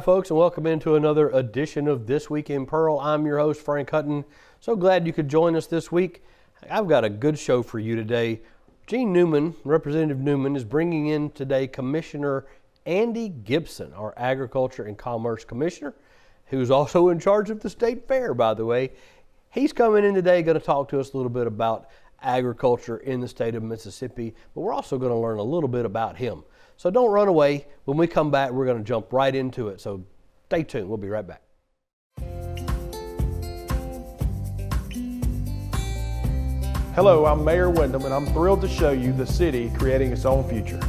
Hi folks, and welcome into another edition of This Week in Pearl. I'm your host, Frank Hutton. So glad you could join us this week. I've got a good show for you today. Gene Newman, Representative Newman, is bringing in today Commissioner Andy Gipson, our Agriculture and Commerce Commissioner, who's also in charge of the State Fair, by the way. He's coming in today, going to talk to us a little bit about agriculture in the state of Mississippi, but we're also going to learn a little bit about him. So don't run away. When we come back, we're going to jump right into it. So stay tuned. We'll be right back. Hello, I'm Mayor Wyndham, and I'm thrilled to show you the city creating its own future.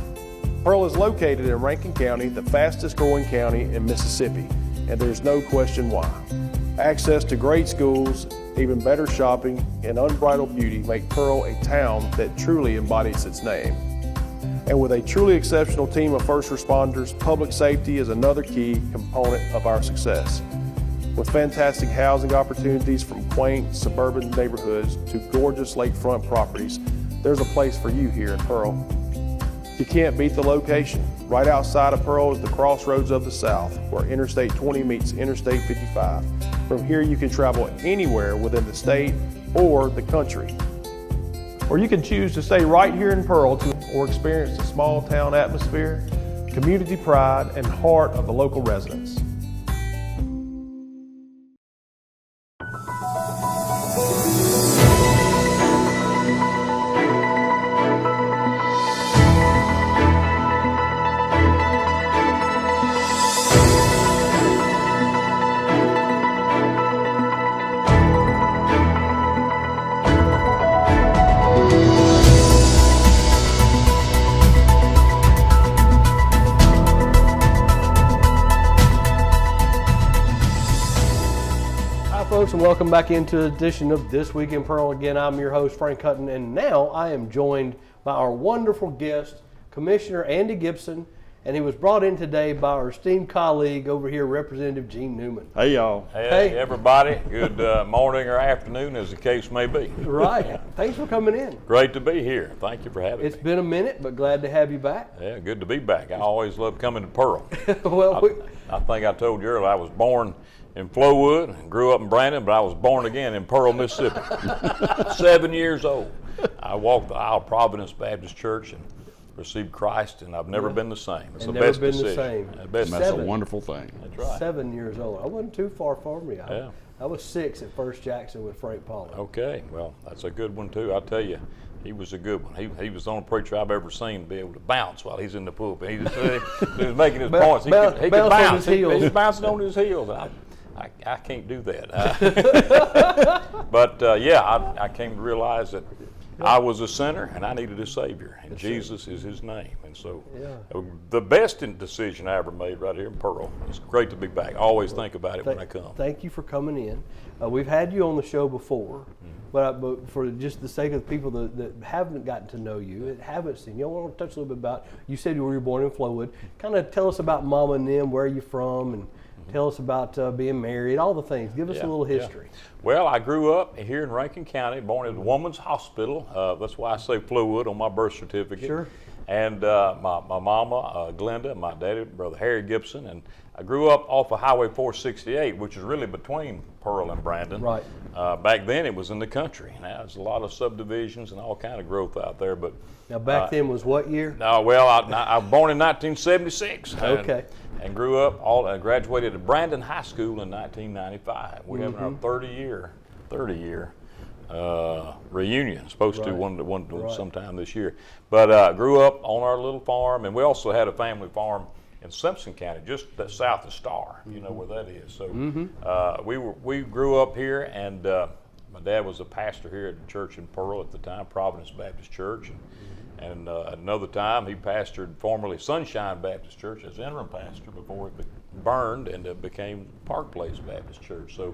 Pearl is located in Rankin County, the fastest growing county in Mississippi, and there's no question why. Access to great schools, even better shopping, and unbridled beauty make Pearl a town that truly embodies its name. And with a truly exceptional team of first responders, public safety is another key component of our success. With fantastic housing opportunities from quaint suburban neighborhoods to gorgeous lakefront properties, there's a place for you here in Pearl. You can't beat the location. Right outside of Pearl is the crossroads of the South, where Interstate 20 meets Interstate 55. From here you can travel anywhere within the state or the country. Or you can choose to stay right here in Pearl or experience the small town atmosphere, community pride, and heart of the local residents. Folks, and welcome back into an edition of This Week in Pearl. Again, I'm your host, Frank Hutton, and now I am joined by our wonderful guest, Commissioner Andy Gipson, and he was brought in today by our esteemed colleague over here, Representative Gene Newman. Hey, y'all. Hey, everybody. Good morning or afternoon, as the case may be. Right. Thanks for coming in. Great to be here. Thank you for having me. It's been a minute, but glad to have you back. Yeah, good to be back. I always love coming to Pearl. Well, I think I told you earlier, I was born in Flowood and grew up in Brandon, but I was born again in Pearl, Mississippi. 7 years old. I walked the aisle of Providence Baptist Church and received Christ, and I've never been the same. It's the best decision. That's a wonderful thing. That's right. 7 years old. I wasn't too far from you. I was 6 at First Jackson with Frank Pauley. Okay, well, that's a good one too. I'll tell you, he was a good one. He was the only preacher I've ever seen be able to bounce while he's in the pulpit. He was making his points. He could bounce. He was bouncing on his heels. I can't do that. But yeah, I came to realize that I was a sinner and I needed a Savior, and Jesus is His name. And so the best decision I ever made right here in Pearl. It's great to be back. I always think about it when I come. Thank you for coming in. We've had you on the show before, but for just the sake of the people that haven't gotten to know you, that haven't seen you, I want to touch a little bit about, you said you were born in Flowood. Kind of tell us about Mama and them, where are you from, and tell us about being married, all the things. Give us a little history. Well, I grew up here in Rankin County, born at the Woman's Hospital. That's why I say Flowood on my birth certificate. Sure. And my mama, Glenda, my daddy, brother Harry Gipson, and I grew up off of Highway 468, which is really between Pearl and Brandon. Right. Back then it was in the country. Now there's a lot of subdivisions and all kind of growth out there. But now back then was what year? Well, I was born in 1976. Okay. And grew up, graduated at Brandon High School in 1995. We're having our 30-year reunion. Supposed to one sometime this year. But grew up on our little farm, and we also had a family farm in Simpson County, just south of Star. You know where that is. So we grew up here, and my dad was a pastor here at the church in Pearl at the time, Providence Baptist Church. And another time, he pastored formerly Sunshine Baptist Church as interim pastor before it burned and it became Park Place Baptist Church. So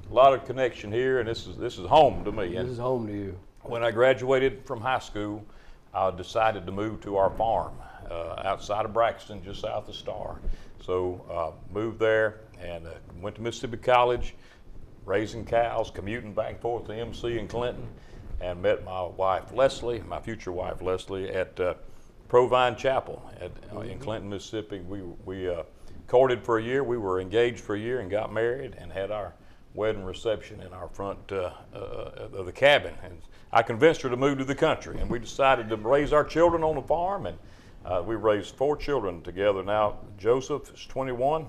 a lot of connection here, and this is home to me. This is home to you. When I graduated from high school, I decided to move to our farm outside of Braxton, just south of Star. So moved there and went to Mississippi College, raising cows, commuting back and forth to MC in Clinton, and met my wife Leslie, my future wife Leslie, at Provine Chapel in Clinton, Mississippi. We courted for a year. We were engaged for a year and got married and had our wedding reception in our front of the cabin. And I convinced her to move to the country, and we decided to raise our children on the farm, and we raised 4 children together. Now Joseph is 21,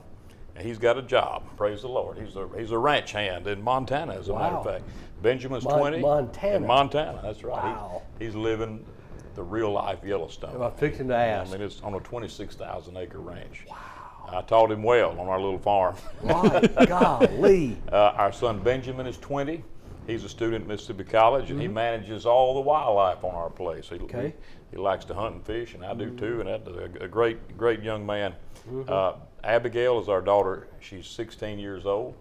and he's got a job. Praise the Lord. He's a ranch hand in Montana, as a matter of fact. Benjamin's 20. Montana. In Montana, that's right. Wow. He's living the real life Yellowstone. I'm fixing to ask. I mean, it's on a 26,000 acre ranch. Wow. I taught him well on our little farm. My golly. Our son Benjamin is 20. He's a student at Mississippi College, and he manages all the wildlife on our place. He likes to hunt and fish, and I do too, and that's a great young man. Abigail is our daughter. She's 16 years old,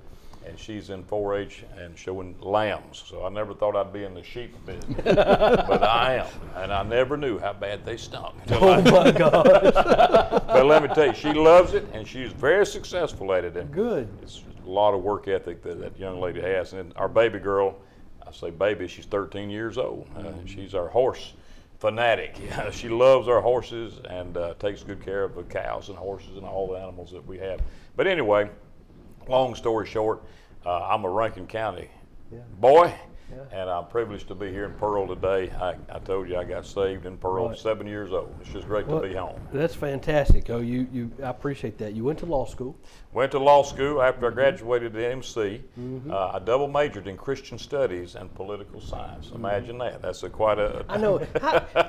and she's in 4-H and showing lambs. So I never thought I'd be in the sheep business, but I am, and I never knew how bad they stunk. Oh my gosh. But let me tell you, she loves it, and she's very successful at it. And Good. it's a lot of work ethic that young lady has. And our baby girl, I say baby, she's 13 years old. She's our horse fanatic. She loves our horses and takes good care of the cows and horses and all the animals that we have. But anyway, long story short, I'm a Rankin County boy, and I'm privileged to be here in Pearl today. I told you I got saved in Pearl, 7 years old. It's just great to be home. That's fantastic. Oh, I appreciate that. You went to law school. Went to law school after I graduated at MC. I double majored in Christian studies and political science. Imagine that. That's quite a. I know.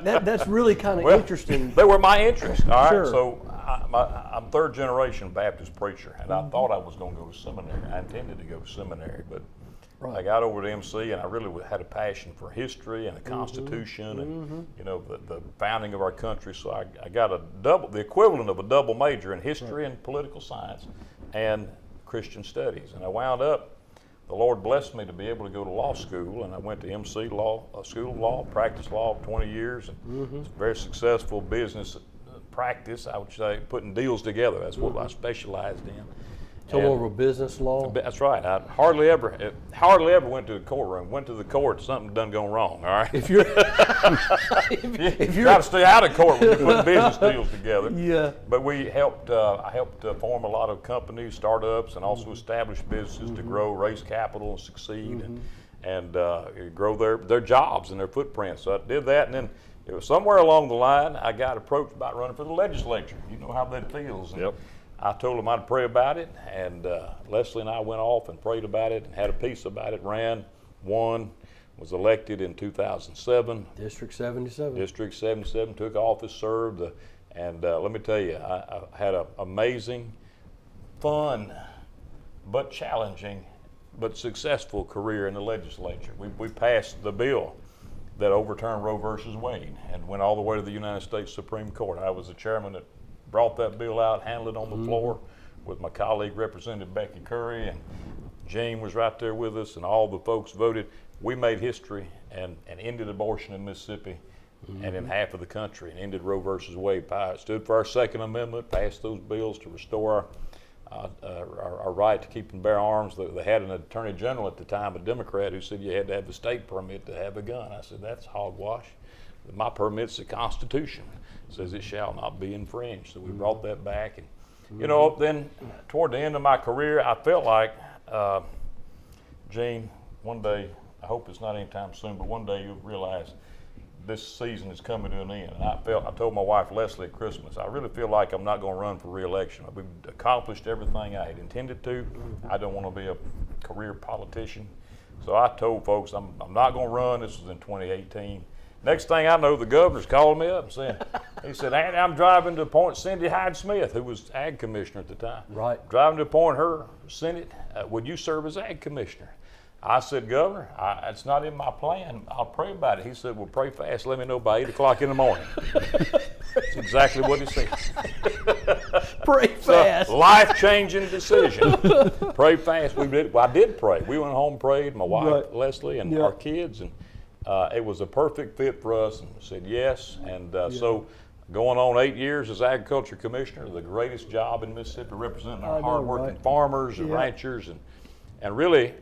That's really kind of Well, interesting. They were my interest. All right. Sure. So I'm third generation Baptist preacher, and I thought I was going to go to seminary. I intended to go to seminary, but I got over to MC, and I really had a passion for history and the Constitution, and the founding of our country. So I got the equivalent of a double major in history and political science and Christian studies. And I wound up, the Lord blessed me to be able to go to law school, and I went to MC School of Law, practiced law for 20 years, and it's a very successful business practice, I would say, putting deals together. That's what I specialized in. So more of a business law. That's right. I hardly ever went to the courtroom. Went to the court, something done gone wrong. All right. If you're Got to stay out of court when you're putting business deals together. Yeah. But I helped form a lot of companies, startups, and also establish businesses to grow, raise capital, and succeed, and grow their jobs and their footprints. So I did that, and then it was somewhere along the line I got approached about running for the legislature. You know how that feels. And I told them I'd pray about it, and Leslie and I went off and prayed about it and had a peace about it, ran, won, was elected in 2007. District 77. District 77, took office, served, and let me tell you, I had an amazing, fun, but challenging, but successful career in the legislature. We passed the bill that overturned Roe versus Wade and went all the way to the United States Supreme Court. I was the chairman that brought that bill out, handled it on the floor with my colleague, Representative Becky Curry, and Gene was right there with us, and all the folks voted. We made history and ended abortion in Mississippi and in half of the country, and ended Roe versus Wade. Stood for our Second Amendment, passed those bills to restore our right to keep and bear arms. They had an attorney general at the time, a Democrat, who said you had to have a state permit to have a gun. I said, that's hogwash. My permit's the Constitution. It says it shall not be infringed. So we brought that back. And, then toward the end of my career, I felt like, Gene, one day, I hope it's not anytime soon, but one day you'll realize this season is coming to an end. And I told my wife Leslie at Christmas, I really feel like I'm not going to run for re-election. We've accomplished everything I had intended to. I don't want to be a career politician. So I told folks I'm not going to run. This was in 2018. Next thing I know, the governor's calling me up and saying, he said, Andy, I'm driving to appoint Cindy Hyde-Smith, who was ag commissioner at the time. Right. Driving to appoint her Senate. Would you serve as ag commissioner? I said, Governor, it's not in my plan. I'll pray about it. He said, well, pray fast. Let me know by 8 o'clock in the morning. That's exactly what he said. Pray fast. Life-changing decision. Pray fast. I did pray. We went home, prayed, my wife, Leslie, and our kids, and it was a perfect fit for us, and said yes. And so going on 8 years as agriculture commissioner, the greatest job in Mississippi, representing our hardworking farmers and ranchers. And really,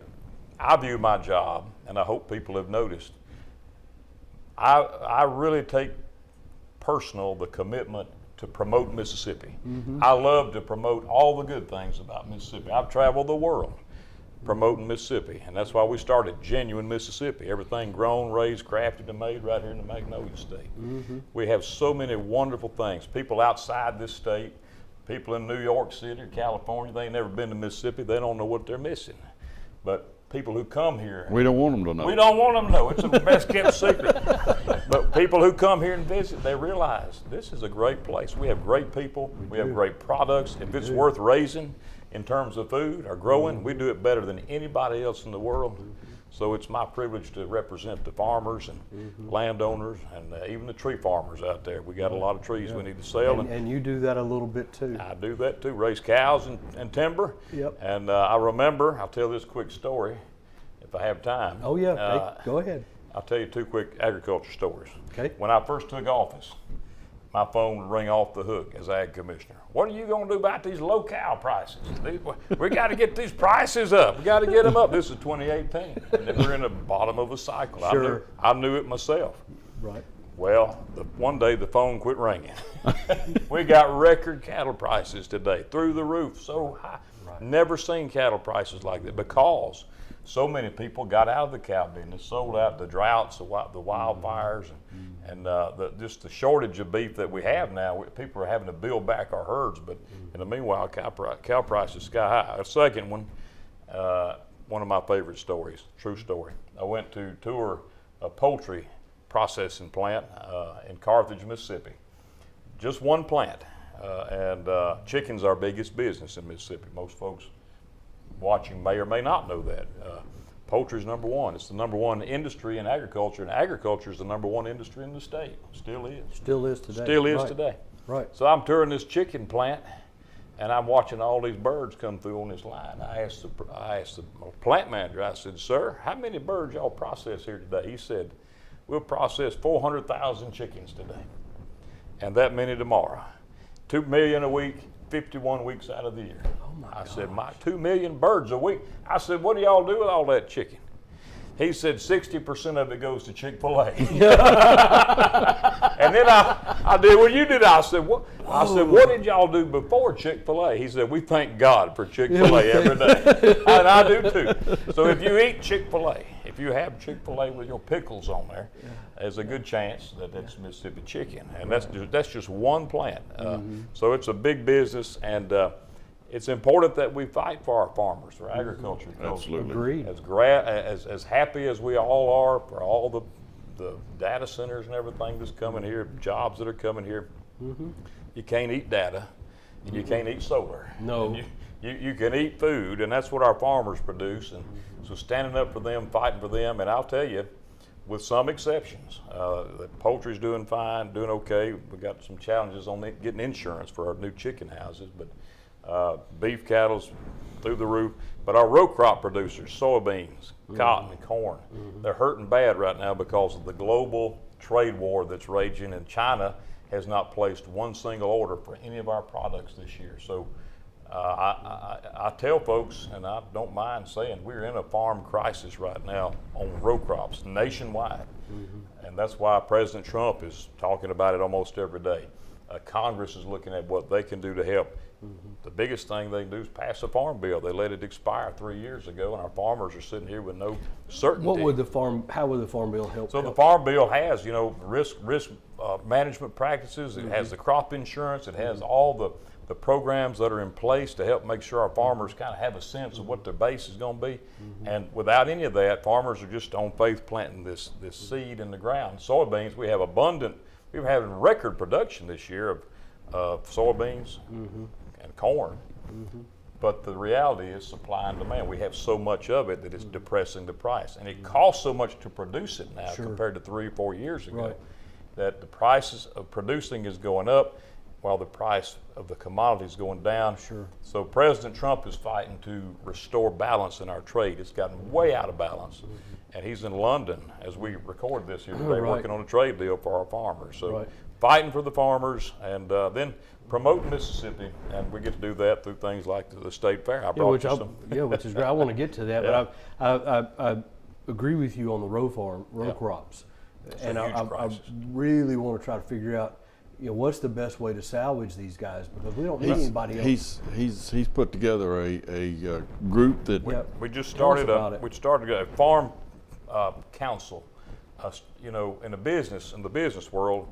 I view my job, and I hope people have noticed, I really take personal the commitment to promote Mississippi. I love to promote all the good things about Mississippi. I've traveled the world promoting Mississippi, and that's why we started Genuine Mississippi. Everything grown, raised, crafted, and made right here in the Magnolia State. We have so many wonderful things. People outside this state, people in New York City or California, they ain't never been to Mississippi. They don't know what they're missing. But people who come here, We don't want them to know. we don't want them to know. It's a best kept secret. But people who come here and visit, they realize this is a great place. We have great people. We have great products. If it's worth raising in terms of food or growing, we do it better than anybody else in the world. So it's my privilege to represent the farmers and landowners and even the tree farmers out there. We got a lot of trees we need to sell. And you do that a little bit too. I do that too, raise cows and timber. Yep. And I remember, I'll tell this quick story if I have time. Oh yeah, hey, go ahead. I'll tell you two quick agriculture stories. Okay. When I first took office, my phone would ring off the hook as ag commissioner. What are you going to do about these low cow prices? We got to get these prices up. We got to get them up. This is 2018, and we're in the bottom of a cycle. Sure. I knew it myself. Right. Well, one day the phone quit ringing. We got record cattle prices today, through the roof, so high. Right. Never seen cattle prices like that because so many people got out of the cow business, sold out the droughts, the wildfires, and just the shortage of beef that we have now. People are having to build back our herds, but in the meanwhile, cow prices sky high. A second one of my favorite stories, true story. I went to tour a poultry processing plant in Carthage, Mississippi. Just one plant, and chicken's our biggest business in Mississippi. Most folks watching may or may not know that. Poultry is number one. It's the number one industry in agriculture, and agriculture is the number one industry in the state. Still is. Still is today. Still is today. Right. So I'm touring this chicken plant, and I'm watching all these birds come through on this line. I asked the plant manager, I said, "Sir, how many birds y'all process here today?" He said, "We'll process 400,000 chickens today, and that many tomorrow. 2 million a week, 51 weeks out of the year." I said, "My 2 million birds a week." I said, "What do y'all do with all that chicken?" He said, 60% of it goes to Chick-fil-A. And then I did what you did. I said, "What?" I said, "What did y'all do before Chick-fil-A?" He said, "We thank God for Chick-fil-A every day." And I do too. So if you eat Chick-fil-A, if you have Chick-fil-A with your pickles on there, there's a good chance that it's Mississippi chicken. And that's just one plant. So it's a big business, and it's important that we fight for our farmers, for agriculture. Absolutely. Agreed. As happy as we all are for all the data centers and everything that's coming here, jobs that are coming here, you can't eat data, and you can't eat solar. No. And you can eat food, and that's what our farmers produce. And so standing up for them, fighting for them, and I'll tell you, with some exceptions, the poultry's doing fine, doing okay. We got some challenges on getting insurance for our new chicken houses, but beef cattle's through the roof. But our row crop producers, soybeans, cotton, and corn, they're hurting bad right now because of the global trade war that's raging, and China has not placed one single order for any of our products this year. So I tell folks, and I don't mind saying, we're in a farm crisis right now on row crops nationwide. And that's why President Trump is talking about it almost every day. Congress is looking at what they can do to help. The biggest thing they can do is pass a farm bill. They let it expire 3 years ago, and our farmers are sitting here with no certainty. How would the farm bill help? So the farm bill has, risk management practices. It has the crop insurance. It has all the programs that are in place to help make sure our farmers kind of have a sense of what their base is going to be. And without any of that, farmers are just on faith planting this seed in the ground. Soybeans, we have abundant. We've had record production this year of soybeans and corn. But the reality is supply and demand. We have so much of it that it's depressing the price. And it costs so much to produce it now compared to 3 or 4 years ago that the prices of producing is going up while the price of the commodity is going down. So President Trump is fighting to restore balance in our trade. It's gotten way out of balance. And he's in London as we record this here today, working on a trade deal for our farmers. So fighting for the farmers, and then promoting Mississippi, and we get to do that through things like the state fair. Which is great. I want to get to that, but I agree with you on the row crops, and I really want to try to figure out, what's the best way to salvage these guys, because we don't need anybody else. He's put together a group that We just started a farm council. In the business world,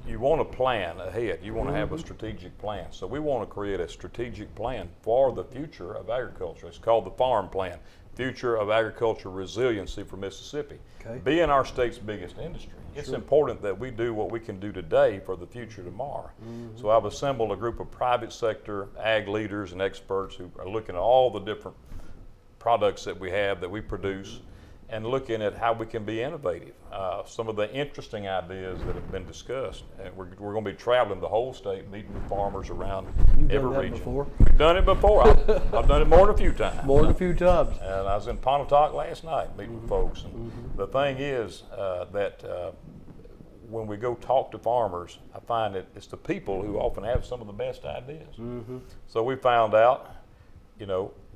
you want to plan ahead. You want to have a strategic plan. So we want to create a strategic plan for the future of agriculture. It's called the Farm Plan, Future of Agriculture Resiliency for Mississippi. Okay. Being our state's biggest industry, it's important that we do what we can do today for the future tomorrow. So I've assembled a group of private sector ag leaders and experts who are looking at all the different products that we have, that we produce, and looking at how we can be innovative. Some of the interesting ideas that have been discussed, and we're going to be traveling the whole state, meeting with farmers around every region. Before? We've done it before. I've done it more than a few times. More than a few times. And I was in Pontotoc last night meeting with folks. And the thing is that when we go talk to farmers, I find that it's the people who often have some of the best ideas. So we found out,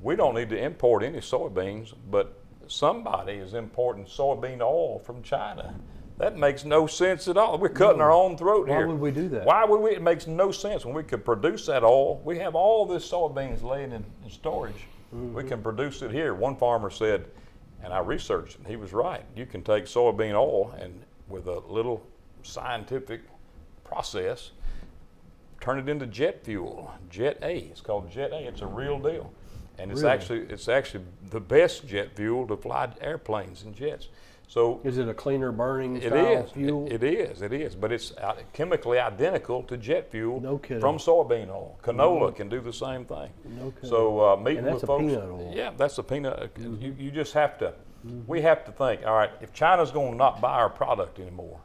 we don't need to import any soybeans, but somebody is importing soybean oil from China. That makes no sense at all. We're cutting our own throat here. Why would we do that? Why would we? It makes no sense. When we could produce that oil, we have all this soybeans laying in storage. We can produce it here. One farmer said, and I researched it, he was right. You can take soybean oil and with a little scientific process, turn it into jet fuel, Jet A. It's called Jet A. It's a real deal. And it's actually the best jet fuel to fly airplanes and jets. So is it a cleaner burning style fuel? It is, but it's chemically identical to jet fuel from soybean oil. Canola can do the same thing. No kidding. So meeting with folks, peanut oil. Yeah, that's a peanut. You just have to. We have to think. All right, if China's going to not buy our product anymore,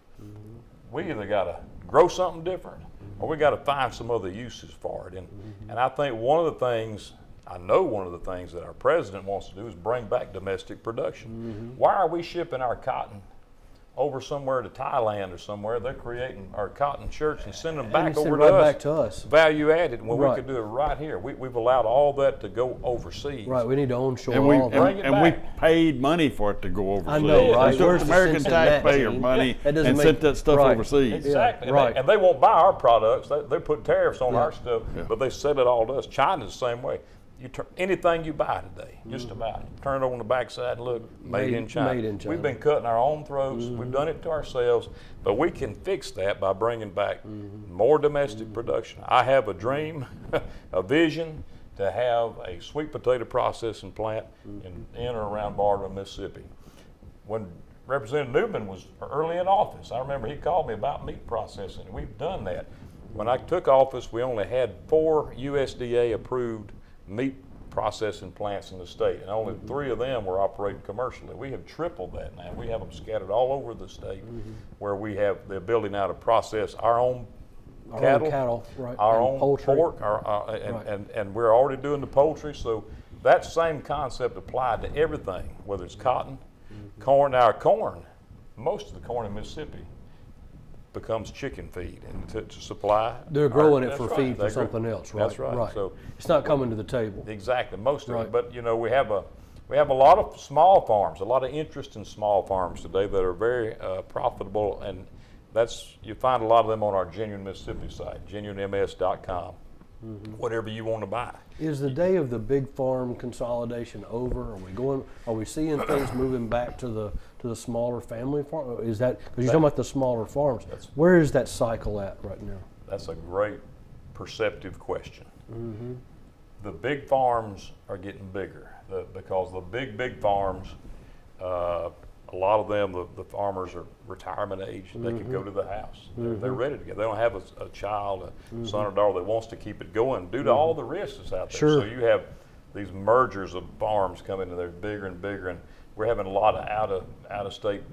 we either got to grow something different, or we got to find some other uses for it. And I think one of the things that our president wants to do is bring back domestic production. Why are we shipping our cotton over somewhere to Thailand or somewhere? They're creating our cotton shirts and sending them back over to us. Value added, when we could do it right here. We've allowed all that to go overseas. Right, we need to onshore all that. And we paid money for it to go overseas. I know, right? They took American taxpayer money and sent that stuff overseas. Exactly, right. And they won't buy our products. They put tariffs on our stuff, but they sell it all to us. China's the same way. Anything you buy today, just about, turn it over on the backside and look, made in China. We've been cutting our own throats. We've done it to ourselves, but we can fix that by bringing back more domestic production. I have a dream, a vision to have a sweet potato processing plant in or around Bardwell, Mississippi. When Representative Newman was early in office, I remember he called me about meat processing, and we've done that. When I took office, we only had 4 USDA approved meat processing plants in the state, and only 3 of them were operating commercially. We have tripled that now. We have them scattered all over the state, where we have the ability now to process our own cattle, right, our and own poultry. pork, and we're already doing the poultry. So that same concept applied to everything, whether it's cotton, corn. Now, most of the corn in Mississippi becomes chicken feed, and to supply. They're growing it for feed for something else, right? That's right. So it's not coming to the table. Exactly, most of it. But we have a lot of small farms, a lot of interest in small farms today that are very profitable, and you find a lot of them on our Genuine Mississippi site, genuinems.com. Whatever you want to buy. Is the day of the big farm consolidation over? Are we seeing things moving back to the smaller family farm? Is that, because you're talking about the smaller farms? Where is that cycle at right now? That's a great perceptive question. The big farms are getting bigger because the big farms, a lot of them, the farmers are retirement age. They can go to the house. They're ready to go. They don't have a child, a son or daughter that wants to keep it going due to all the risks that's out there. So you have these mergers of farms coming in, they're bigger and bigger, and we're having a lot of out of state,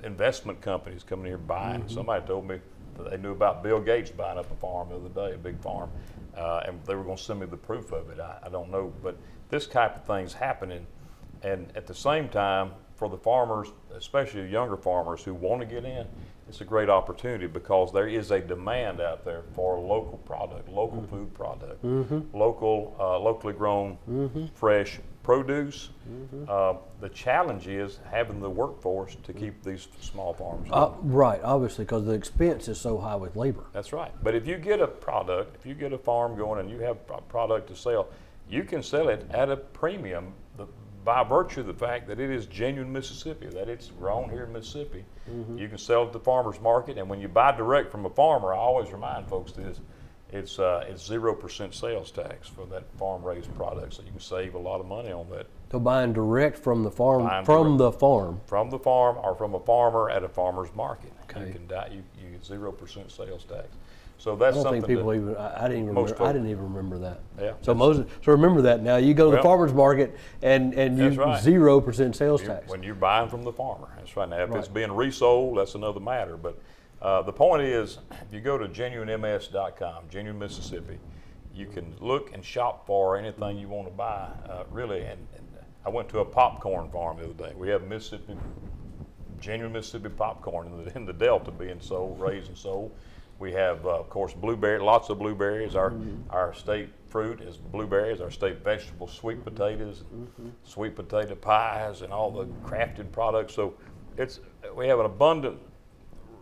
investment companies coming here buying. Somebody told me that they knew about Bill Gates buying up a farm the other day, a big farm, and they were going to send me the proof of it. I don't know, but this type of thing's happening, and at the same time, for the farmers, especially younger farmers who want to get in, it's a great opportunity because there is a demand out there for local product, local food product, locally grown, fresh produce. The challenge is having the workforce to keep these small farms. Right, obviously, because the expense is so high with labor. That's right. But if you get a product, if you get a farm going and you have a product to sell, you can sell it at a premium by virtue of the fact that it is genuine Mississippi, that it's grown here in Mississippi. You can sell it at the farmer's market, and when you buy direct from a farmer, I always remind folks this, it's 0% sales tax for that farm-raised product, so you can save a lot of money on that. So buying direct from the farm, the farm or from a farmer at a farmer's market. Okay. You get 0% sales tax. So that's I don't something think people even. I didn't even remember that. Yeah. So remember that now. You go to the farmer's market and you 0% sales tax. When you're buying from the farmer, that's right. Now, if it's being resold, that's another matter. But the point is, if you go to genuinems.com, Genuine Mississippi, you can look and shop for anything you want to buy. Really, and I went to a popcorn farm the other day. We have genuine Mississippi popcorn in the Delta being raised and sold. We have, of course, lots of blueberries. Our state fruit is blueberries. Our state vegetables, sweet potatoes, sweet potato pies, and all the crafted products. So we have an abundant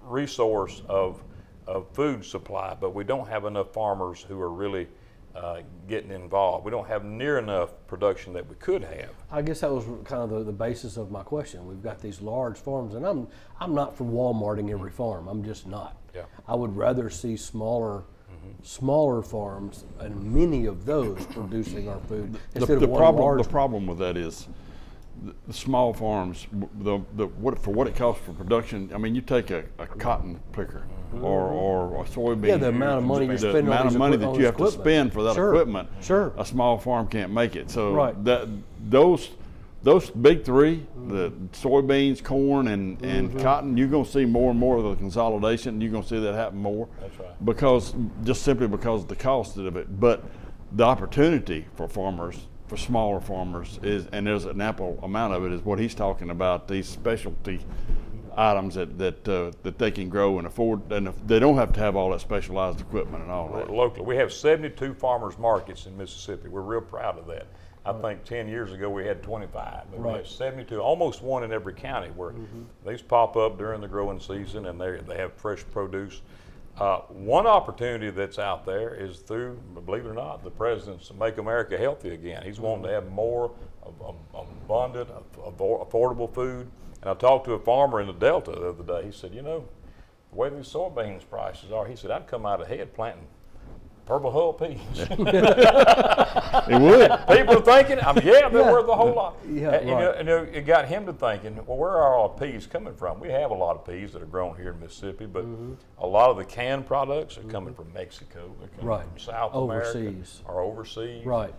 resource of food supply, but we don't have enough farmers who are really getting involved. We don't have near enough production that we could have. I guess that was kind of the basis of my question. We've got these large farms, and I'm not for Walmarting every farm. I'm just not. Yeah. I would rather see smaller farms, and many of those producing our food instead of one large. The problem with that is the small farms, for what it costs for production. I mean, you take a cotton picker or a soybean. Yeah, the amount of money you spend on the amount of money that you have to spend for that equipment. Sure. A small farm can't make it. So those big three, the soybeans, corn, and cotton, you're going to see more and more of the consolidation. You're going to see that happen more. That's right. Simply because of the cost of it. But the opportunity for farmers, for smaller farmers, and there's an ample amount of it, is what he's talking about, these specialty items that they can grow and afford, and they don't have to have all that specialized equipment and all that. Locally, we have 72 farmers markets in Mississippi. We're real proud of that. I think 10 years ago we had 25, but we have 72, almost one in every county, where these pop up during the growing season, and they have fresh produce. One opportunity that's out there is through, believe it or not, the president's Make America Healthy Again. He's wanting to have more abundant, affordable food. And I talked to a farmer in the Delta the other day. He said, the way these soybeans prices are, he said, I'd come out ahead planting Purple Hull peas. It would. People are thinking, they're worth a whole lot. Yeah, and it got him to thinking, well, where are all the peas coming from? We have a lot of peas that are grown here in Mississippi, but a lot of the canned products are coming from Mexico. They're coming from South America or overseas. Right.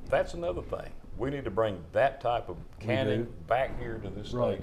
That's another thing. We need to bring that type of canning back here to this state.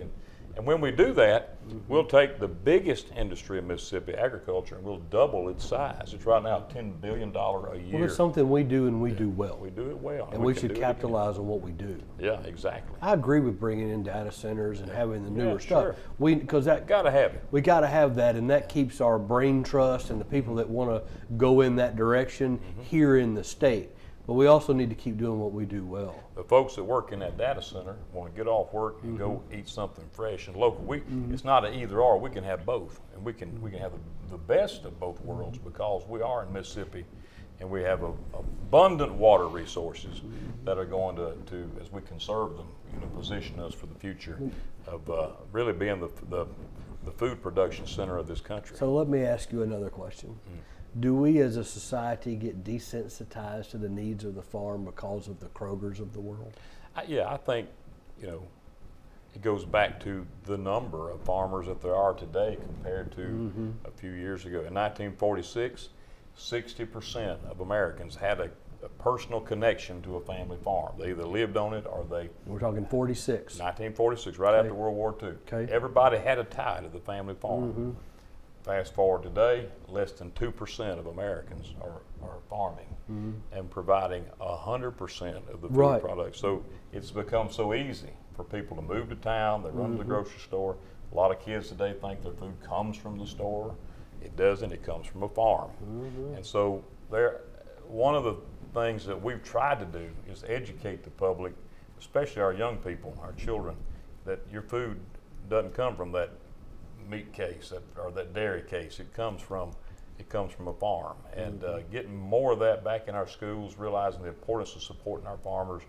And when we do that, we'll take the biggest industry in Mississippi, agriculture, and we'll double its size. It's right now $10 billion a year. Well, it's something we do, and we do well. We do it well. And we should capitalize on what we do. Yeah, exactly. I agree with bringing in data centers and having the newer stuff. Because that got to have it. We got to have that, and that keeps our brain trust and the people that want to go in that direction here in the state. But we also need to keep doing what we do well. The folks that work in that data center want to get off work and go eat something fresh and local. It's not an either or. We can have both, and we can have the best of both worlds, because we are in Mississippi, and we have abundant water resources that are going to, as we conserve them, position us for the future of really being the food production center of this country. So let me ask you another question. Do we as a society get desensitized to the needs of the farm because of the Krogers of the world? I think, it goes back to the number of farmers that there are today compared to a few years ago. In 1946, 60% of Americans had a personal connection to a family farm. They either lived on it or they... We're talking 46. 1946, right after World War II. Okay. Everybody had a tie to the family farm. Fast forward today, less than 2% of Americans are farming and providing 100% of the food products. So it's become so easy for people to move to town. They run to the grocery store. A lot of kids today think their food comes from the store. It doesn't. It comes from a farm. And so one of the things that we've tried to do is educate the public especially our young people, our children, that your food doesn't come from that meat case or that dairy case. It comes from a farm, and getting more of that back in our schools, realizing the importance of supporting our farmers,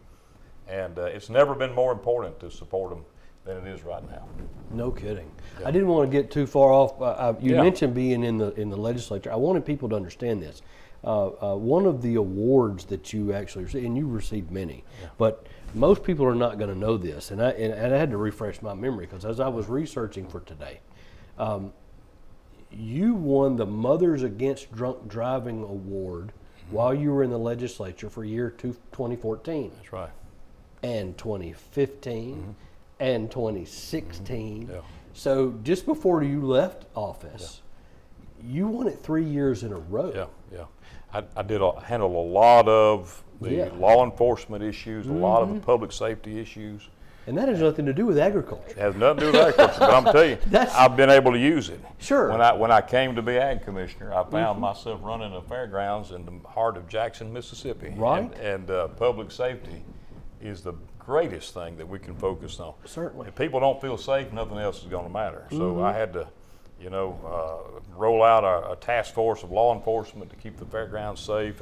and it's never been more important to support them than it is right now. No kidding. Yeah. I didn't want to get too far off. You mentioned being in the legislature. I wanted people to understand this. One of the awards that you actually received, and you received many, but most people are not going to know this, and I had to refresh my memory because as I was researching for today, you won the Mothers Against Drunk Driving Award while you were in the legislature for year 2014. That's right. And 2015 and 2016. Yeah. So just before you left office, you won it 3 years in a row. Yeah. I handle a lot of the law enforcement issues, a lot of the public safety issues. And that has nothing to do with agriculture. It has nothing to do with agriculture, but I'm telling you, I've been able to use it. Sure. When I came to be ag commissioner, I found myself running a fairgrounds in the heart of Jackson, Mississippi. Right. And public safety is the greatest thing that we can focus on. Certainly. If people don't feel safe, nothing else is going to matter. So I had to, roll out a task force of law enforcement to keep the fairgrounds safe.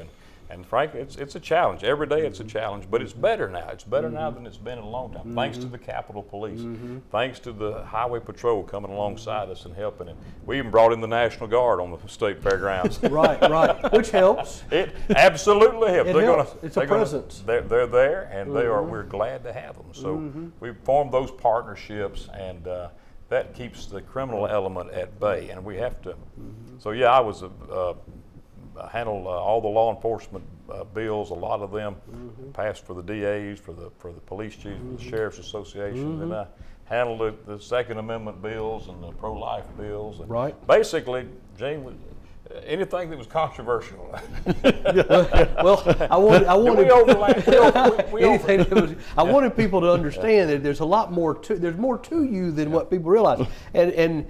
And frankly, it's a challenge. Every day it's a challenge, but it's better now. It's better now than it's been in a long time, thanks to the Capitol Police, thanks to the Highway Patrol coming alongside us and helping. And we even brought in the National Guard on the state fairgrounds. Right, which helps. It absolutely helps. It helps. It's a presence. They're there, and we're glad to have them. So we've formed those partnerships, and that keeps the criminal element at bay. And we have to. So I was I handled all the law enforcement bills. A lot of them passed for the DAs, for the police chiefs, for the sheriff's association. And I handled the Second Amendment bills and the pro-life bills. And basically, Gene, anything that was controversial. Well, I wanted we overlap. I wanted people to understand that there's a lot more to. There's more to you than what people realize. And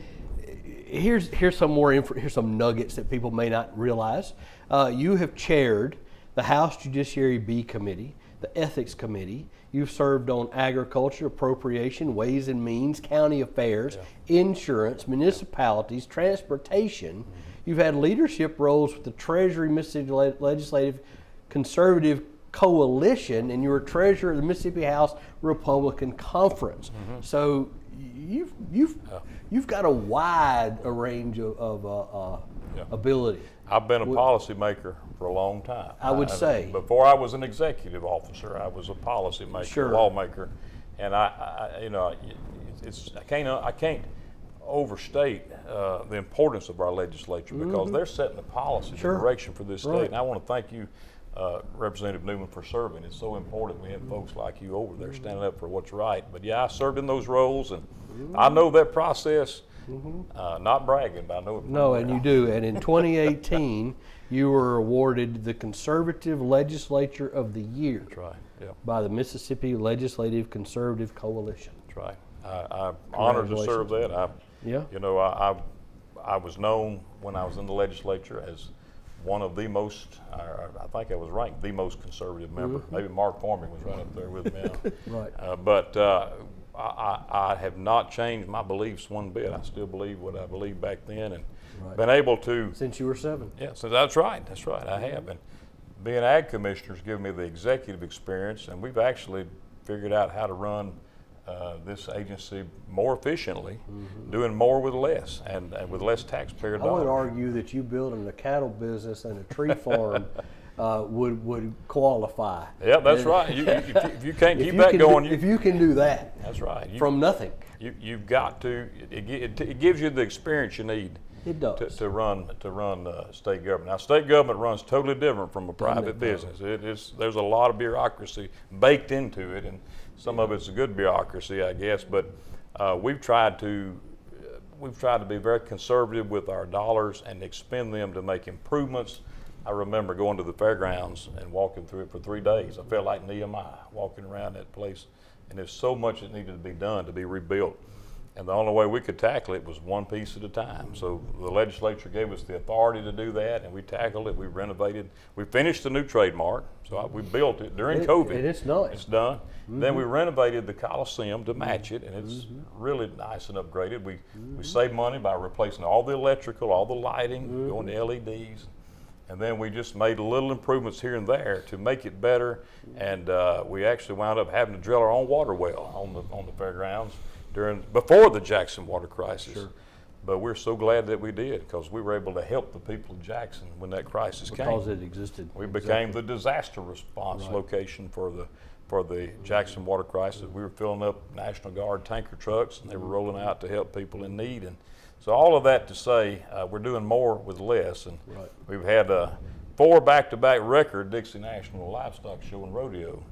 here's some nuggets that people may not realize. You have chaired the House Judiciary B Committee, the Ethics Committee. You've served on Agriculture, Appropriation, Ways and Means, County Affairs, Insurance, Municipalities, Transportation. You've had leadership roles with the Treasury Mississippi Legislative Conservative Coalition, and you were treasurer of the Mississippi House Republican Conference. So you've got a wide range of ability. I've been a policymaker for a long time. I would say. Before I was an executive officer, I was a policymaker, lawmaker, and I can't overstate the importance of our legislature because they're setting the policy, the direction for this state. And I want to thank you, Representative Newman, for serving. It's so important we have folks like you over there standing up for what's right. But I served in those roles, and I know that process. Not bragging, but I know it. No, and you do. And in 2018, you were awarded the Conservative Legislature of the Year. That's right. By the Mississippi Legislative Conservative Coalition. That's right. I'm honored to serve that. I was known when I was in the legislature as one of the most, I think I was ranked the most conservative member. Maybe Mark Forming was right up there with me. But I have not changed my beliefs one bit. I still believe what I believed back then, and been able to. Since you were 7. Yeah, so that's right. I have. And being ag commissioner has given me the executive experience, and we've actually figured out how to run this agency more efficiently, doing more with less, and with less taxpayer dollars. I would argue that you building a cattle business and a tree farm would qualify. Yeah, that's right. If you can't keep that going, if you can do that, that's right. From nothing, you've got to. It gives you the experience you need. It does to run state government. Now, state government runs totally different from a private business. There's a lot of bureaucracy baked into it, and some of it's a good bureaucracy, I guess. But we've tried to be very conservative with our dollars and expend them to make improvements. I remember going to the fairgrounds and walking through it for 3 days. I felt like Nehemiah walking around that place, and there's so much that needed to be done to be rebuilt. And the only way we could tackle it was one piece at a time. So the legislature gave us the authority to do that, and we tackled it. We renovated. We finished the new trademark. So we built it during COVID. And it's nice. It's done. Then we renovated the Coliseum to match it, and it's really nice and upgraded. We saved money by replacing all the electrical, all the lighting, going to LEDs. And then we just made little improvements here and there to make it better. And we actually wound up having to drill our own water well on the fairgrounds before the Jackson water crisis. Sure. But we're so glad that we did, because we were able to help the people of Jackson when that crisis came. Because it existed. We became the disaster response location for the Jackson water crisis. We were filling up National Guard tanker trucks, and they were rolling out to help people in need. And so all of that to say, we're doing more with less. And we've had 4 back-to-back record Dixie National Livestock Show and Rodeo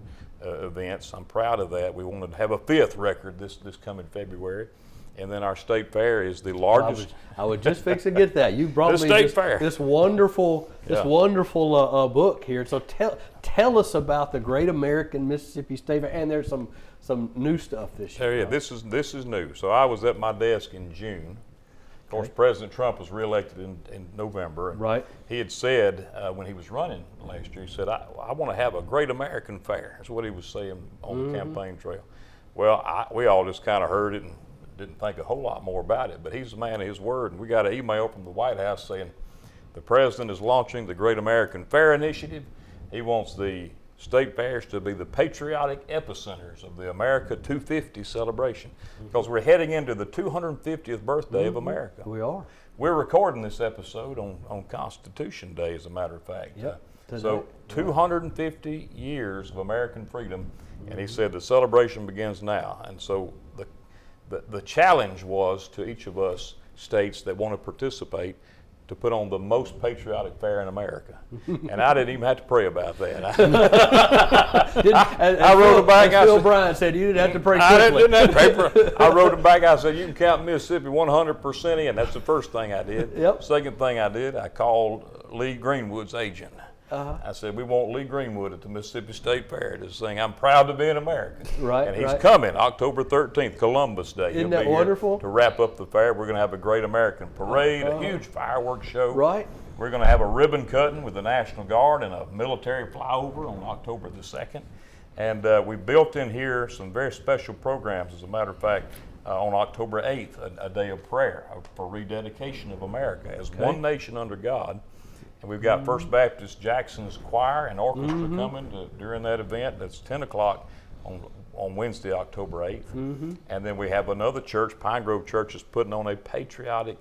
events. I'm proud of that. We wanted to have a 5th record this coming February. And then our state fair is the largest. I was just fixing to get that. You brought me this wonderful book here. So tell us about the Great American Mississippi State Fair. And there's some new stuff this year. Yeah, this is new. So I was at my desk in June. Of course, President Trump was reelected in November. And he had said when he was running last year, he said, I want to have a Great American Fair. That's what he was saying on the campaign trail. Well, we all just kind of heard it and didn't think a whole lot more about it, but he's a man of his word. And we got an email from the White House saying the president is launching the Great American Fair Initiative. He wants the state fairs to be the patriotic epicenters of the America 250 celebration, because we're heading into the 250th birthday of America. We are. We're recording this episode on Constitution Day, as a matter of fact. So 250 years of American freedom, and he said the celebration begins now. And so the challenge was to each of us states that want to participate to put on the most patriotic fair in America. And I didn't even have to pray about that. I wrote it back. Phil Bryant said you didn't have to pray quickly. I didn't have to pray. I wrote it back. I said, you can count Mississippi 100% in. That's the first thing I did. Second thing I did, I called Lee Greenwood's agent. I said, we want Lee Greenwood at the Mississippi State Fair to sing, I'm proud to be an American. And he's coming October 13th, Columbus Day. Isn't that wonderful? To wrap up the fair, we're going to have a Great American Parade, a huge fireworks show. We're going to have a ribbon cutting with the National Guard and a military flyover on October the 2nd. And we built in here some very special programs. As a matter of fact, on October 8th, a day of prayer for rededication of America as one nation under God. And we've got First Baptist Jackson's choir and orchestra coming during that event. That's 10 o'clock on Wednesday, October 8th. And then we have another church, Pine Grove Church, is putting on a patriotic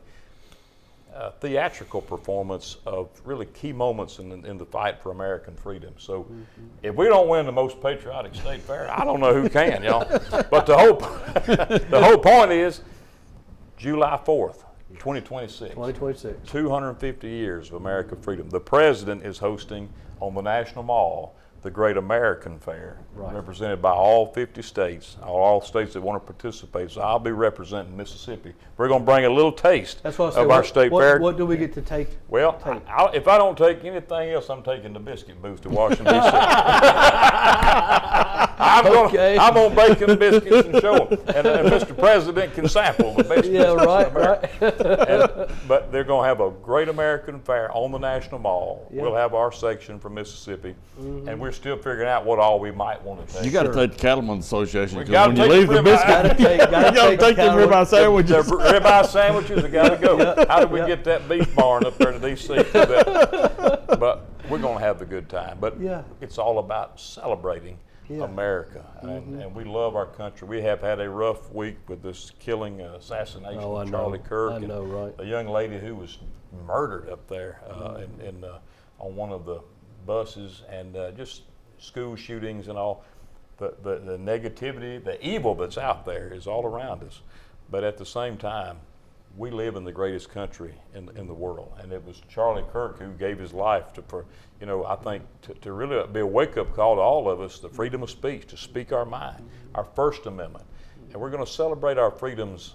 theatrical performance of really key moments in the fight for American freedom. So if we don't win the most patriotic state fair, I don't know who can, y'all. But the whole point is July 4th. 2026. 250 years of American freedom. The president is hosting on the National Mall the Great American Fair, represented by all 50 states, all states that want to participate. So I'll be representing Mississippi. We're going to bring a little taste of our state fair. What do we get to take? Well, if I don't take anything else, I'm taking the biscuit booth to Washington, D.C. I'm going to bake them biscuits and show them. And Mr. President can sample the best biscuits. But they're going to have a Great American Fair on the National Mall. We'll have our section from Mississippi. And we're still figuring out what all we might want to take. You got to take the Cattlemen's Association. When you leave the biscuit, you got to take the ribeye sandwiches. The ribeye sandwiches have got to go. How did we get that beef barn up there to D.C.? But we're going to have the good time. But it's all about celebrating America. And we love our country. We have had a rough week with this killing, assassination of Charlie Kirk. I know, right? A young lady who was murdered up there on one of the buses, and just school shootings and all. The negativity, the evil that's out there is all around us. But at the same time, we live in the greatest country in the world. And it was Charlie Kirk who gave his life I think to really be a wake-up call to all of us, the freedom of speech, to speak our mind, our First Amendment. And we're going to celebrate our freedoms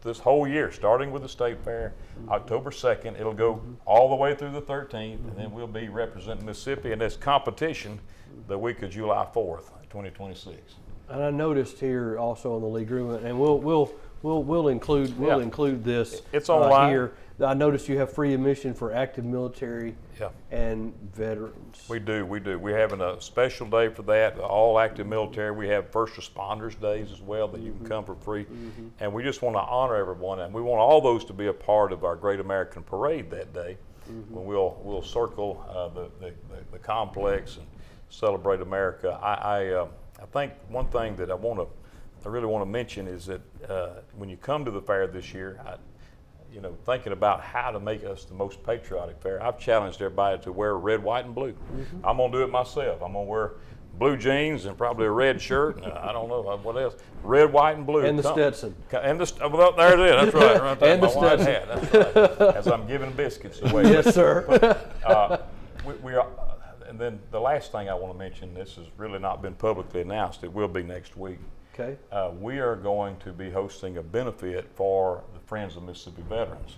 this whole year, starting with the State Fair, October 2nd. It'll go all the way through the 13th, and then we'll be representing Mississippi in this competition the week of July 4th, 2026. And I noticed here also on the league agreement, and we'll We'll include this. It's online. Here. I noticed you have free admission for active military Yeah. and veterans. We do. We're having a special day for that. All active military. We have first responders days as well that you can come for free. And we just want to honor everyone, and we want all those to be a part of our Great American Parade that day, when we'll circle the complex and celebrate America. I think one thing that I really want to mention is that when you come to the fair this year, thinking about how to make us the most patriotic fair, I've challenged everybody to wear red, white, and blue. I'm going to do it myself. I'm going to wear blue jeans and probably a red shirt, and I don't know what else. Red, white, and blue. And the Stetson. And well, there it is. That's right. Right there. And the My white Stetson. hat. That's right. As I'm giving biscuits away. Yes, sir. We are, and then the last thing I want to mention, this has really not been publicly announced. It will be next week. Okay. We are going to be hosting a benefit for the Friends of Mississippi Veterans,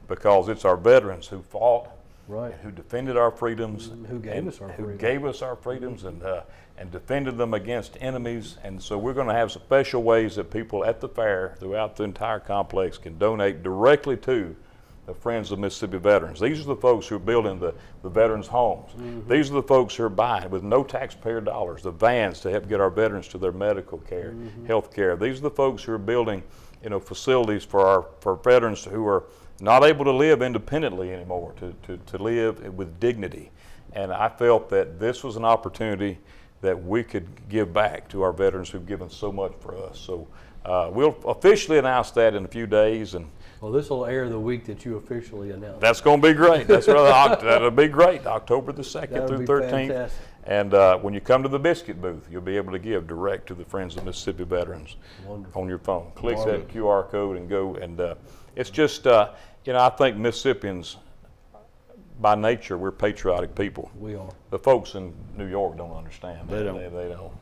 because it's our veterans who fought, Right. and who defended our freedoms, Who gave us our freedom. who gave us our freedoms, and defended them against enemies. And so we're going to have special ways that people at the fair throughout the entire complex can donate directly to the Friends of Mississippi Veterans. These are the folks who are building the veterans' homes. These are the folks who are buying, with no taxpayer dollars, the vans to help get our veterans to their medical care, health care. These are the folks who are building, facilities for veterans who are not able to live independently anymore, to live with dignity. And I felt that this was an opportunity that we could give back to our veterans who've given so much for us. So we'll officially announce that in a few days, and Well, this will air the week that you officially announced. that's going to be great. That'll be great. October the 2nd That'll through be 13th. fantastic. And when you come to the biscuit booth, you'll be able to give direct to the Friends of Mississippi Veterans on your phone. Click that QR code and go. And it's just, I think Mississippians, by nature, we're patriotic people. We are. The folks in New York don't understand. They don't. They don't.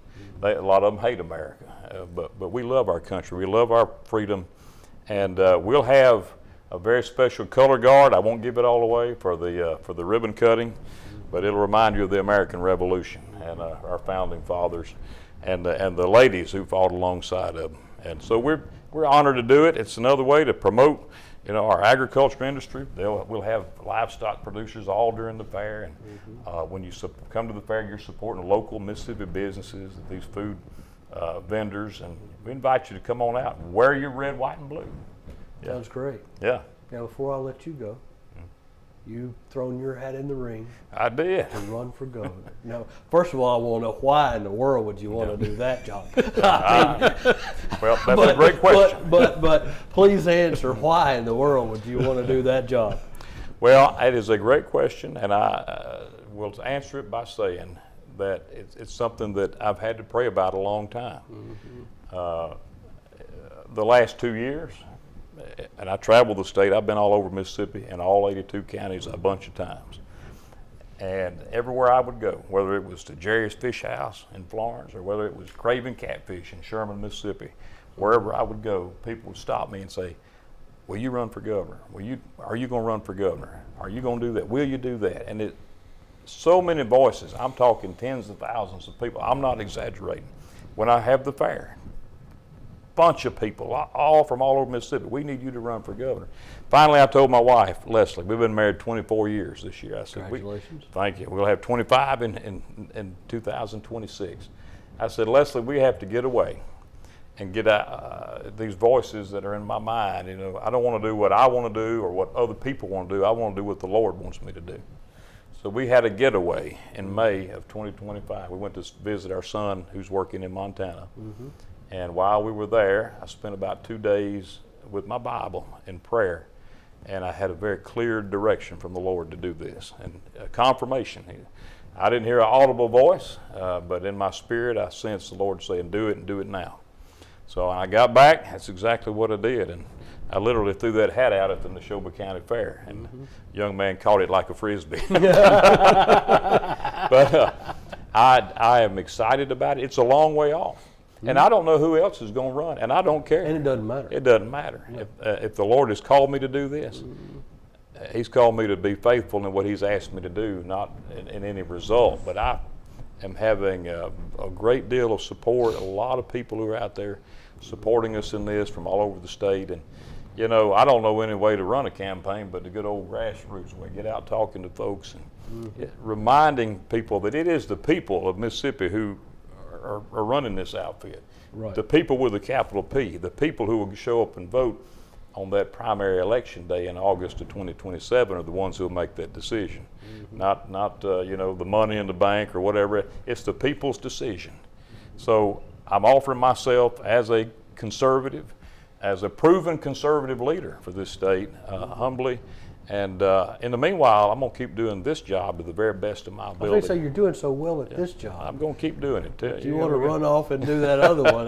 A lot of them hate America, but we love our country. We love our freedom, and we'll have a very special color guard. I won't give it all away for the ribbon cutting, but it'll remind you of the American Revolution and our founding fathers, and the ladies who fought alongside of them. And so we're honored to do it. It's another way to promote, our agriculture industry. We'll have livestock producers all during the fair, and when you come to the fair, you're supporting local Mississippi businesses, these food vendors, and we invite you to come on out and wear your red, white, and blue. Yeah. Sounds great. Yeah, Now, before I let you go, you've thrown your hat in the ring I did. to run for governor. Now, first of all, I want to know, why in the world would you want to do that job? Well, that's a great question. But please answer, why in the world would you want to do that job? Well, it is a great question, and I will answer it by saying that it's something that I've had to pray about a long time. The last 2 years, and I traveled the state. I've been all over Mississippi and all 82 counties a bunch of times. And everywhere I would go, whether it was to Jerry's Fish House in Florence or whether it was Craven Catfish in Sherman, Mississippi, wherever I would go, people would stop me and say, "Will you run for governor? Are you going to run for governor? Are you going to do that? Will you do that?" And so many voices. I'm talking tens of thousands of people. I'm not exaggerating. When I have the fair, bunch of people, all from all over Mississippi, "We need you to run for governor." Finally, I told my wife, Leslie, we've been married 24 years this year. I said, Congratulations. Thank you. We'll have 25 in 2026. I said, "Leslie, we have to get away and get out these voices that are in my mind. I don't want to do what I want to do or what other people want to do. I want to do what the Lord wants me to do." So we had a getaway in May of 2025. We went to visit our son who's working in Montana. And while we were there, I spent about 2 days with my Bible in prayer, and I had a very clear direction from the Lord to do this, and a confirmation. I didn't hear an audible voice, but in my spirit I sensed the Lord saying, "Do it, and do it now." So I got back, that's exactly what I did, and I literally threw that hat out at the Neshoba County Fair, and a young man caught it like a Frisbee. But I am excited about it. It's a long way off. And I don't know who else is going to run, and I don't care. And it doesn't matter. It doesn't matter. If the Lord has called me to do this, He's called me to be faithful in what He's asked me to do, not in any result. But I am having a great deal of support, a lot of people who are out there supporting us in this from all over the state. And you know, I don't know any way to run a campaign but the good old grassroots way. Get out talking to folks and reminding people that it is the people of Mississippi who are running this outfit. Right. The people with a capital P, the people who will show up and vote on that primary election day in August of 2027 are the ones who will make that decision. Not you know, the money in the bank or whatever. It's the people's decision. So I'm offering myself as a conservative, as a proven conservative leader for this state, humbly. And in the meanwhile, I'm going to keep doing this job to the very best of my ability. I was going to say, you're doing so well at this job. I'm going to keep doing it. Do you want to run off and do that other one?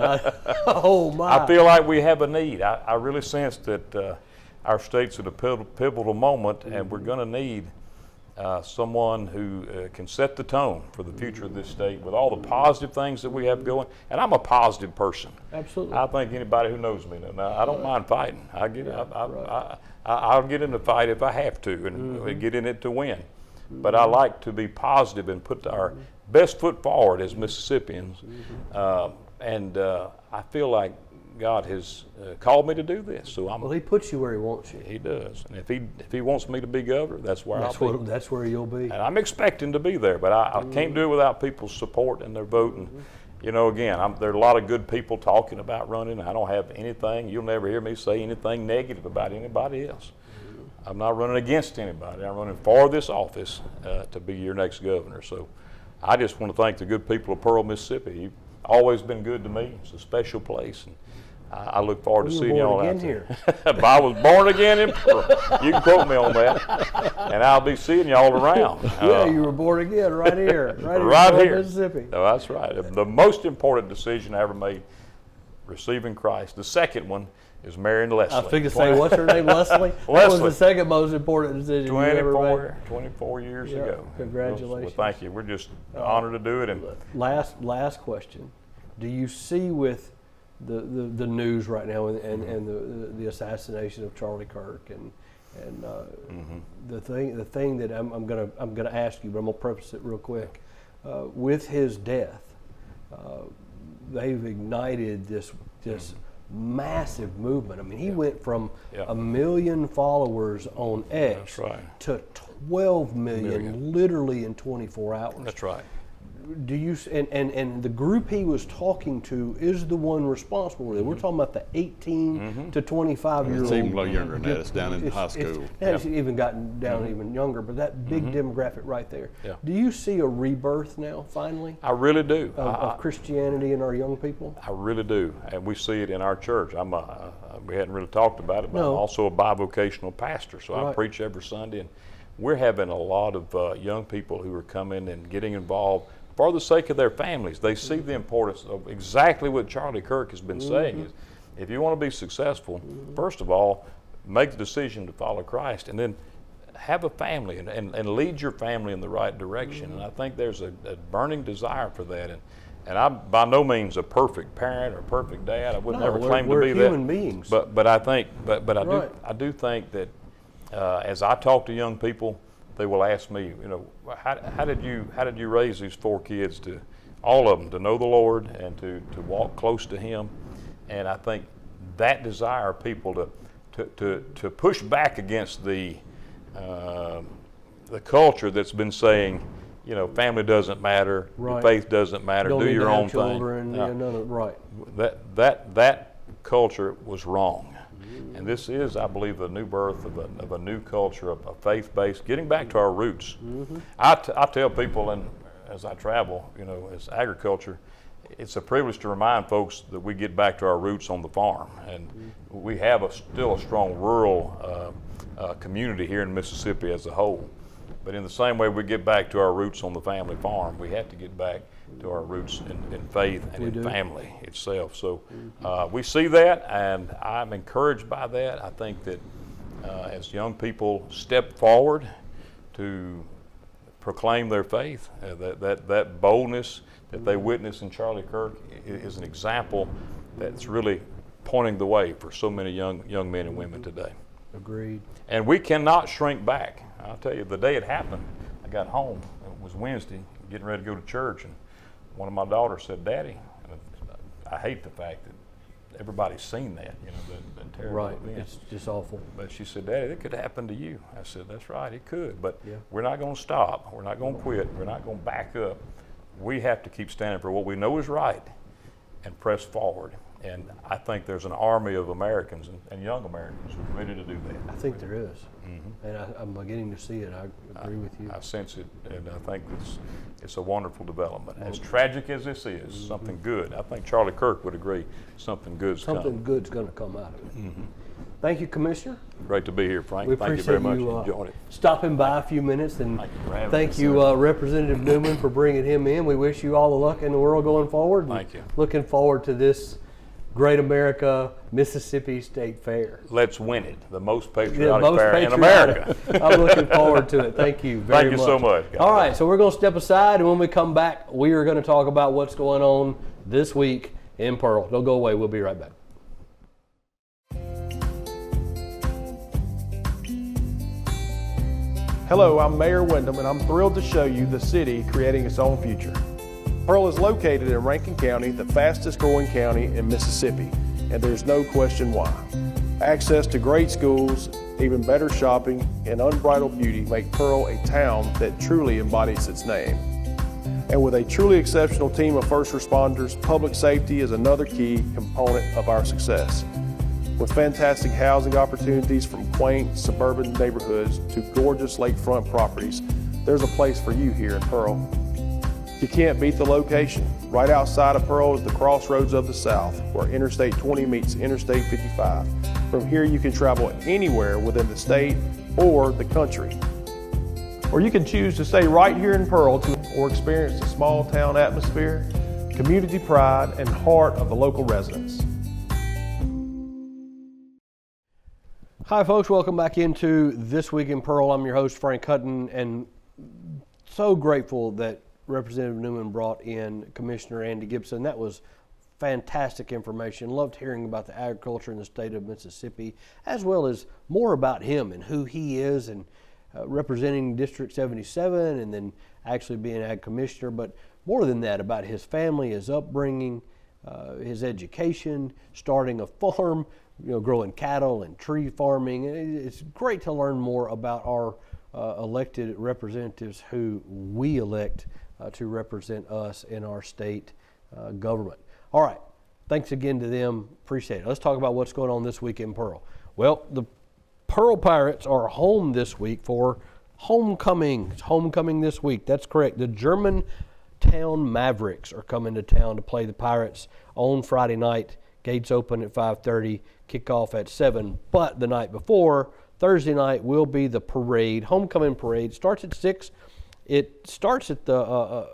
Oh, my. I feel like we have a need. I really sense that our state's at a pivotal moment, and we're going to need someone who can set the tone for the future of this state with all the positive things that we have going. And I'm a positive person. Absolutely. I think anybody who knows me knows. I don't mind fighting. I'll get in the fight if I have to and get in it to win. But I like to be positive and put our best foot forward as Mississippians. And I feel like God has called me to do this. So well, He puts you where He wants you. He does. And if he wants me to be governor, that's where I'll be. That's where you'll be. And I'm expecting to be there, but I can't do it without people's support and their voting. You know, again, there are a lot of good people talking about running. I don't have anything. You'll never hear me say anything negative about anybody else. I'm not running against anybody. I'm running for this office to be your next governor. So I just want to thank the good people of Pearl, Mississippi. You've always been good to me. It's a special place. And I look forward to seeing y'all out there. I was born again in Pearl. You can quote me on that. And I'll be seeing y'all around. Yeah, you were born again right here. Right here. Mississippi. No, that's right. The most important decision I ever made, receiving Christ. The second one is marrying Leslie. I was going to say, what's her name, Leslie? That was the second most important decision you ever made. 24 years ago. Congratulations. Well, thank you. We're just honored to do it. And last question. Do you see with the news right now and the assassination of Charlie Kirk and the thing that I'm gonna ask you, but I'm gonna preface it real quick. With his death, they've ignited this massive movement. I mean, he went from 1 million followers on X to 12 million literally in 24 hours. That's right. Do you and the group he was talking to is the one responsible? We're talking about the 18 to 25-year-old. It's even a little younger than that. It's down in high school. It's even gotten down even younger, but that big demographic right there. Yeah. Do you see a rebirth now, finally? I really do. Of Christianity in our young people? I really do, and we see it in our church. We hadn't really talked about it, but I'm also a bivocational pastor, so I preach every Sunday, and we're having a lot of young people who are coming and getting involved for the sake of their families. They see the importance of exactly what Charlie Kirk has been saying. Is if you want to be successful, first of all, make the decision to follow Christ, and then have a family and lead your family in the right direction. And I think there's a burning desire for that. And I'm by no means a perfect parent or perfect dad. I would never claim to be that. We're human beings. But I think, I do think that as I talk to young people, they will ask me, you know, how did you raise these 4 kids to, all of them, to know the Lord and to walk close to Him? And I think that desire of people to push back against the culture that's been saying, you know, family doesn't matter, your faith doesn't matter, do your own thing. That culture was wrong. And this is, I believe, the new birth of a new culture, of a faith-based, getting back to our roots. I tell people, and as I travel, you know, as agriculture, it's a privilege to remind folks that we get back to our roots on the farm. And we have still a strong rural community here in Mississippi as a whole. But in the same way we get back to our roots on the family farm, we have to get back to our roots in faith and in family itself. So we see that, and I'm encouraged by that. I think that as young people step forward to proclaim their faith, that boldness that they witnessed in Charlie Kirk is an example that's really pointing the way for so many young men and women today. Agreed. And we cannot shrink back. I'll tell you, the day it happened, I got home, it was Wednesday, getting ready to go to church, and one of my daughters said, "Daddy," and I hate the fact that everybody's seen that, the terrible Right. event. It's just awful. But she said, Daddy, it could happen to you. I said, that's right, it could. But Yeah. we're not going to stop. We're not going to quit. We're not going to back up. We have to keep standing for what we know is right and press forward. And I think there's an army of Americans and young Americans who are ready to do that. I think there is. And I'm beginning to see it. I agree with you. I sense it, and I think it's a wonderful development. As tragic as this is, something good. I think Charlie Kirk would agree, something good's Something coming. good's going to come out of it. Thank you, Commissioner. Great to be here, Frank. We Thank you appreciate very much. you Enjoyed it. stopping by a few minutes, and Thank you for having thank us, you, sir. Representative Newman, for bringing him in. We wish you all the luck in the world going forward. and Thank you. Looking forward to this Great America Mississippi State Fair. Let's win it. The most The patriotic most fair in patriotic. America. I'm looking forward to it. Thank you very much. Thank you so much. God All bless. right, so we're going to step aside, and when we come back, we are going to talk about what's going on this week in Pearl. Don't go away. We'll be right back. Hello, I'm Mayor Wyndham, and I'm thrilled to show you the city creating its own future. Pearl is located in Rankin County, the fastest growing county in Mississippi, and there's no question why. Access to great schools, even better shopping, and unbridled beauty make Pearl a town that truly embodies its name. And with a truly exceptional team of first responders, public safety is another key component of our success. With fantastic housing opportunities from quaint suburban neighborhoods to gorgeous lakefront properties, there's a place for you here in Pearl. You can't beat the location. Right outside of Pearl is the crossroads of the South, where Interstate 20 meets Interstate 55. From here you can travel anywhere within the state or the country. Or you can choose to stay right here in Pearl or experience the small town atmosphere, community pride, and heart of the local residents. Hi, folks. Welcome back into This Week in Pearl. I'm your host, Frank Hutton, and so grateful that Representative Newman brought in Commissioner Andy Gipson. That was fantastic information. Loved hearing about the agriculture in the state of Mississippi, as well as more about him and who he is, and representing District 77, and then actually being ag commissioner. But more than that, about his family, his upbringing, his education, starting a farm, growing cattle and tree farming. It's great to learn more about our elected representatives who we elect to represent us in our state government. All right, thanks again to them. Appreciate it. Let's talk about what's going on this week in Pearl. Well, the Pearl Pirates are home this week for homecoming. It's homecoming this week. That's correct. The Germantown Mavericks are coming to town to play the Pirates on Friday night. Gates open at 5:30, kickoff at 7. But the night before, Thursday night, will be the parade. Homecoming parade starts at 6. It starts at the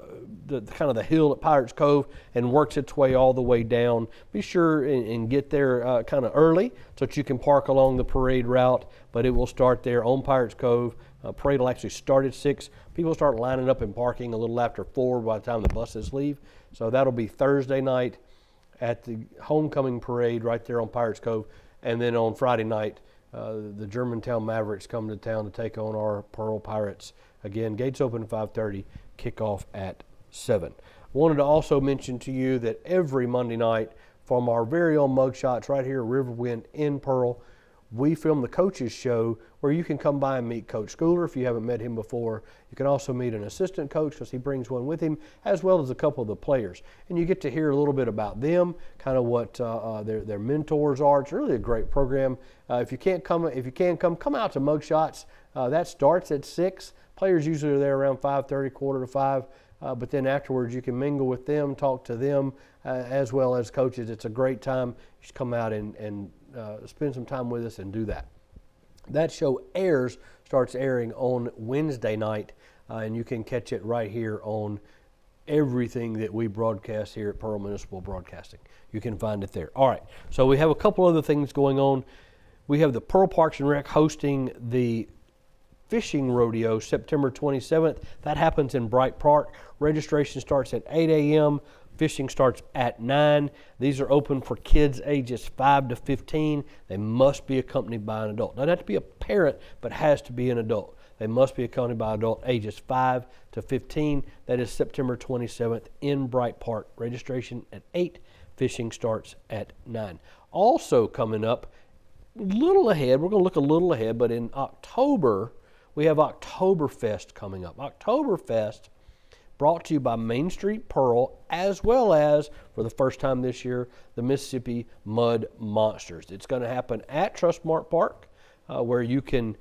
kind of the hill at Pirates Cove and works its way all the way down. Be sure and get there kind of early so that you can park along the parade route. But it will start there on Pirates Cove. Parade will actually start at 6. People start lining up and parking a little after 4 by the time the buses leave. So that'll be Thursday night at the homecoming parade right there on Pirates Cove. And then on Friday night, the Germantown Mavericks come to town to take on our Pearl Pirates. Again, gates open at 5:30, kickoff at 7. Wanted to also mention to you that every Monday night from our very own mugshots right here at Riverwind in Pearl, we film the coaches show where you can come by and meet Coach Schooler if you haven't met him before. You can also meet an assistant coach because he brings one with him, as well as a couple of the players. And you get to hear a little bit about them, kind of what their mentors are. It's really a great program. If you can come out to mugshots. That starts at 6. Players usually are there around 5:30, 4:45. But then afterwards you can mingle with them, talk to them, as well as coaches. It's a great time. You should come out and spend some time with us and do that. That show starts airing on Wednesday night, and you can catch it right here on everything that we broadcast here at Pearl Municipal Broadcasting. You can find it there. All right, so we have a couple other things going on. We have the Pearl Parks and Rec hosting the fishing rodeo September 27th. That happens in Bright Park. Registration starts at 8 a.m. Fishing starts at 9. These are open for kids ages 5 to 15. They must be accompanied by an adult. Doesn't have to be a parent, but has to be an adult. They must be accompanied by adult ages 5 to 15. That is September 27th in Bright Park. Registration at 8, Fishing starts at 9. Also coming up, a little ahead, we're going to look a little ahead, but in October, we have Oktoberfest coming up. Oktoberfest brought to you by Main Street Pearl, as well as, for the first time this year, the Mississippi Mud Monsters. It's going to happen at Trustmark Park, where you can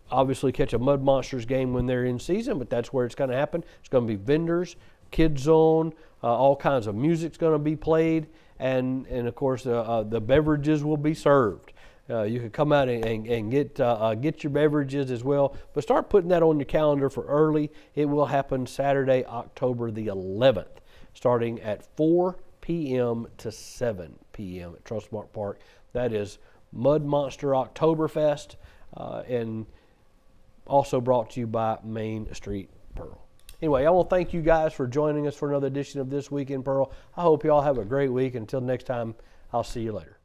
obviously catch a Mud Monsters game when they're in season, but that's where it's going to happen. It's going to be vendors, kids zone, all kinds of music's going to be played, and of course the beverages will be served. You can come out and get your beverages as well, but start putting that on your calendar for early. It will happen Saturday, October the 11th, starting at 4 p.m. to 7 p.m. at Trustmark Park. That is Mud Monster Oktoberfest, and also brought to you by Main Street Pearl. Anyway, I want to thank you guys for joining us for another edition of This Week in Pearl. I hope you all have a great week. Until next time, I'll see you later.